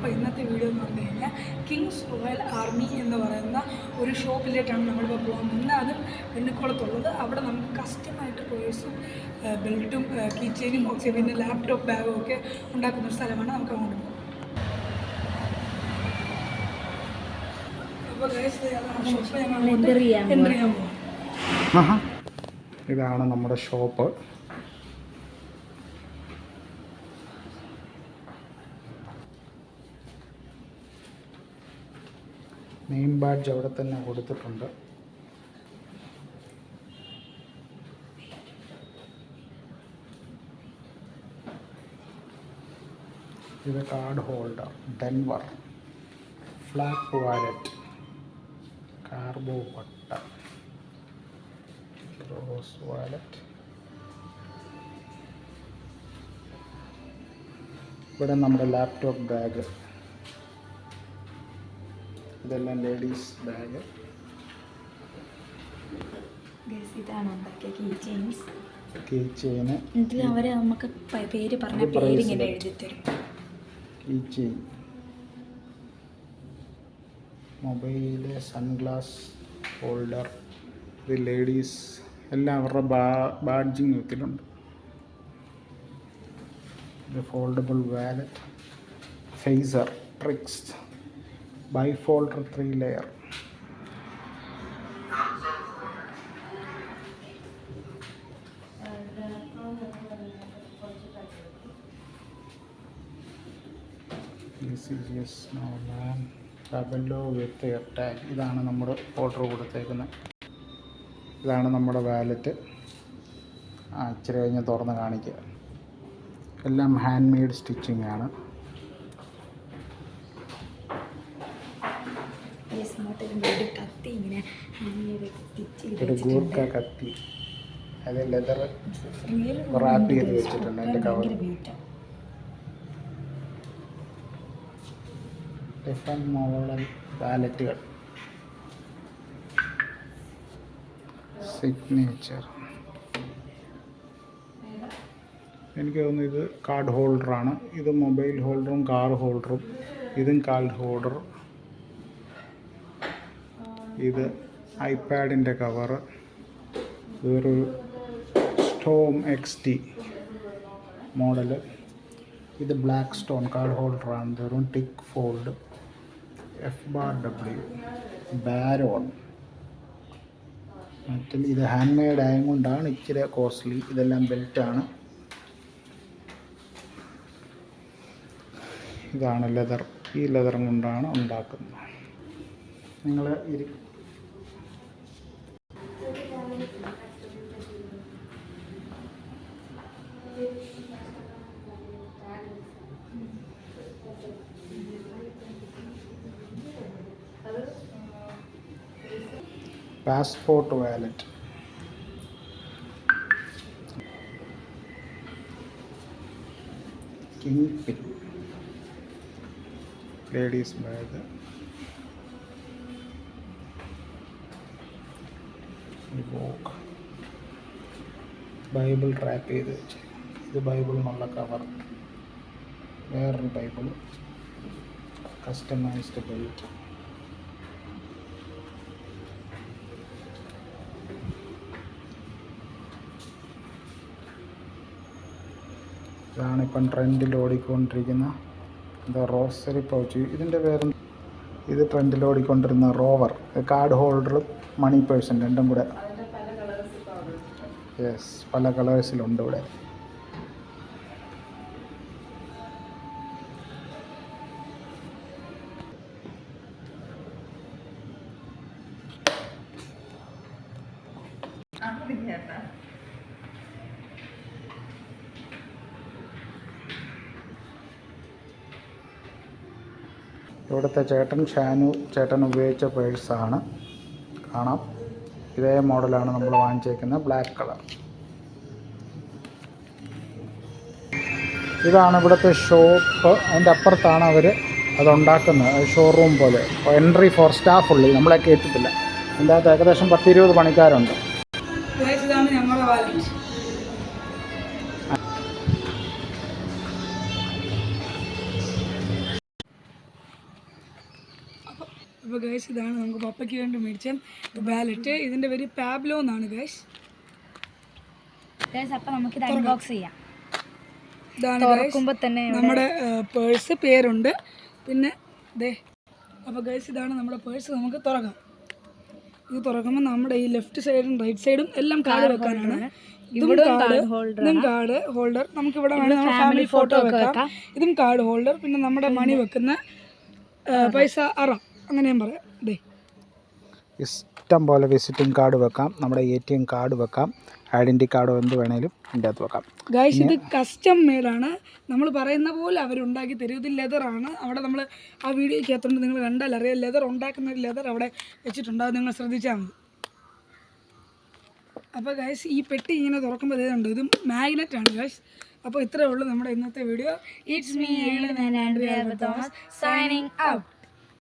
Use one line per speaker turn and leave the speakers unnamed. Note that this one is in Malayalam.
അപ്പോൾ ഇന്നത്തെ വീഡിയോ എന്ന് പറഞ്ഞു കഴിഞ്ഞാൽ കിങ്സ് റോയൽ ആർമി എന്ന് പറയുന്ന ഒരു ഷോപ്പിലേക്കാണ് നമ്മളിപ്പോൾ പോകുന്നത്. അതും വെണ്ണിക്കുളത്തുള്ളത്. അവിടെ നമുക്ക് കസ്റ്റമായിട്ട് പേഴ്സും ബെൽറ്റും കീച്ചെയിനും ഒക്കെ പിന്നെ ലാപ്ടോപ്പ് ബാഗും ഒക്കെ ഉണ്ടാക്കുന്ന ഒരു സ്ഥലമാണ്. നമുക്ക് അങ്ങോട്ട് പോകും. അപ്പോൾ ഷോപ്പ് ഞങ്ങൾ എൻ്റർ ചെയ്യാൻ പോകും.
ഇതാണ് നമ്മുടെ ഷോപ്പ്. നെയിം ബാഡ്ജ് അവിടെ തന്നെ കൊടുത്തിട്ടുണ്ട്. ഇത് card holder, Denver, flap wallet, കാർബോ പട്ട, റോസ് വാലറ്റ്. ഇവിടെ നമ്മുടെ ലാപ്ടോപ്പ് ബാഗ്, ഇതെല്ലാം ലേഡീസ് ബാഗ്.
ഇതാണ് ഉണ്ടാക്കിയ കീ ചെയിൻ.
ഇതിൽ അവർ നമുക്ക് പേര് പറഞ്ഞ പേരിങ്ങനെ എഴുതി തരും.
Key chain, mobile, sunglass holder, ഇത് ലേഡീസ് എല്ലാം അവരുടെ ബാഡ്ജിങ് വിത്തിലുണ്ട്. ഇത് ഫോൾഡബിൾ വാലറ്റ്, ഫേസർ, ട്രിക്സ്, ബൈഫോൾഡർ 3 ലെയർ. ടാബല്ലോ വിത്ത് എയർ ടാഗ്. ഇതാണ് നമ്മുടെ ഓർഡർ കൊടുത്തേക്കുന്നത്. ഇതാണ് നമ്മുടെ വാലറ്റ്. ഇച്ചിരി കഴിഞ്ഞ് തുറന്ന് കാണിക്കുക. എല്ലാം ഹാൻഡ് മെയ്ഡ് സ്റ്റിച്ചിങ് ആണ്. ഒരു ഗൂർക്ക കത്തി, അത് ലെതർ റാപ്പ് ചെയ്ത് വെച്ചിട്ടുണ്ട്. അതിൻ്റെ കവർ ഡിഫറെൻറ്റ് മോഡൽ വാലറ്റുകൾ, സിഗ്നേച്ചർ. എനിക്ക് തോന്നുന്നു ഇത് കാർഡ് ഹോൾഡറാണ്. ഇത് മൊബൈൽ ഹോൾഡറും കാർ ഹോൾഡറും. ഇതും കാർഡ് ഹോൾഡർ. ഇത് ഐപാഡിൻ്റെ കവറ്. ഇതൊരു സ്റ്റോം XT മോഡല്. ഇത് ബ്ലാക്ക് സ്റ്റോൺ കാർഡ് ഹോൾഡറാണ്. ഇതൊരു ടിക്ക് ഫോൾഡ് FW ബാരോൺ. ഇത് ഹാൻഡ് മെയ്ഡ് ആയതുകൊണ്ടാണ് ഇച്ചിരി കോസ്റ്റ്ലി. ഇതെല്ലാം ബെൽറ്റാണ്. ഇതാണ് ലെതർ. ഈ ലെതർ കൊണ്ടാണ് ഉണ്ടാക്കുന്നത്. നിങ്ങൾ passport wallet, king pin, ladies bag, Bible wrap ചെയ്ത് വെച്ച്. ഇത് ബൈബിളിനുള്ള കവർ. വേറൊരു ബൈബിൾ, കസ്റ്റമൈസ്ഡ് ബെൽറ്റ്. ഇതാണിപ്പം ട്രെൻഡിൽ ഓടിക്കൊണ്ടിരിക്കുന്ന റോസറി പൗച്ച്. ഇതിൻ്റെ പേര് ഇത് ട്രെൻഡിൽ ഓടിക്കൊണ്ടിരുന്ന റോവർ. കാർഡ് ഹോൾഡറും മണി പേഴ്സും രണ്ടും കൂടെ. യെസ്, പല കളേഴ്സിലുണ്ട് ഇവിടെ. ഇവിടുത്തെ ഷാനു ചേട്ടൻ ഉപയോഗിച്ച പേഴ്സാണ്. കാണാം. ഇതേ മോഡലാണ് നമ്മൾ വാങ്ങിച്ചേക്കുന്നത്, ബ്ലാക്ക് കളർ. ഇതാണ് ഇവിടുത്തെ ഷോപ്പ്. അതിൻ്റെ അപ്പുറത്താണ് അവർ അതുണ്ടാക്കുന്നത്. ഷോറൂം പോലെ. എൻട്രി ഫോർ സ്റ്റാഫ് ഉള്ളി, നമ്മളെ കയറ്റത്തില്ല. ഇതിൻ്റെ അകത്ത് ഏകദേശം 10-20 പണിക്കാരുണ്ട്.
അപ്പോൾ ഗൈസ് ഇതാണ് നമുക്ക് പപ്പയ്ക്ക് വേണ്ടി മേടിച്ച വാലറ്റ്. ഇതിൻ്റെ പേര് പാബ്ലോ എന്നാണ് ഗൈസ്.
അപ്പോൾ നമുക്കിത് അൺബോക്സ് ചെയ്യാം.
ഇതാണ്
തുറക്കുമ്പോൾ തന്നെ
നമ്മുടെ പേഴ്സ് പേരുണ്ട്. പിന്നെ ദേ അപ്പോൾ ഗൈസ് ഇതാണ് നമ്മുടെ പേഴ്സ്. നമുക്ക് തുറക്കാം. ഇത് തുറക്കുമ്പോൾ നമ്മുടെ ഈ ലെഫ്റ്റ് സൈഡും റൈറ്റ് സൈഡും എല്ലാം കാർഡ് വെക്കാനാണ്. ഇതും കാർഡ് ഹോൾഡർ. നമുക്കിവിടെ വേണമെങ്കിൽ നമ്മുടെ ഫാമിലി ഫോട്ടോ വെക്കാം. ഇതും കാർഡ് ഹോൾഡർ. പിന്നെ നമ്മുടെ മണി വെക്കുന്ന പൈസ അറ, അങ്ങനെ ഞാൻ പറയാം. ദേ
ഇഷ്ടം പോലെ വിസിറ്റിംഗ് കാർഡ് വെക്കാം, നമ്മുടെ ATM കാർഡ് വെക്കാം, ഐഡൻറ്റി കാർഡോ എന്ത് വേണേലും ഇതിൻ്റെ അകത്ത് വെക്കാം.
ഗൈസ് ഇത് കസ്റ്റം മെയ്ഡാണ്. നമ്മൾ പറയുന്ന പോലെ അവരുണ്ടാക്കി തരും. ഇത് ലെതറാണ്. അവിടെ നമ്മൾ ആ വീഡിയോയ്ക്കകത്തുണ്ട്, നിങ്ങൾ കണ്ടാൽ അറിയാം. ലെതർ ഉണ്ടാക്കുന്ന ലെതർ അവിടെ വെച്ചിട്ടുണ്ട്, അത് നിങ്ങൾ ശ്രദ്ധിച്ചാൽ മതി. അപ്പോൾ ഗൈസ് ഈ പെട്ടി ഇങ്ങനെ തുറക്കുമ്പോൾ ഇതുണ്ട്, ഇത് മാഗ്നറ്റ് ആണ് ഗൈസ്. അപ്പോൾ ഇത്രയേ ഉള്ളൂ നമ്മുടെ ഇന്നത്തെ video. It's me Andrea Thomas signing out.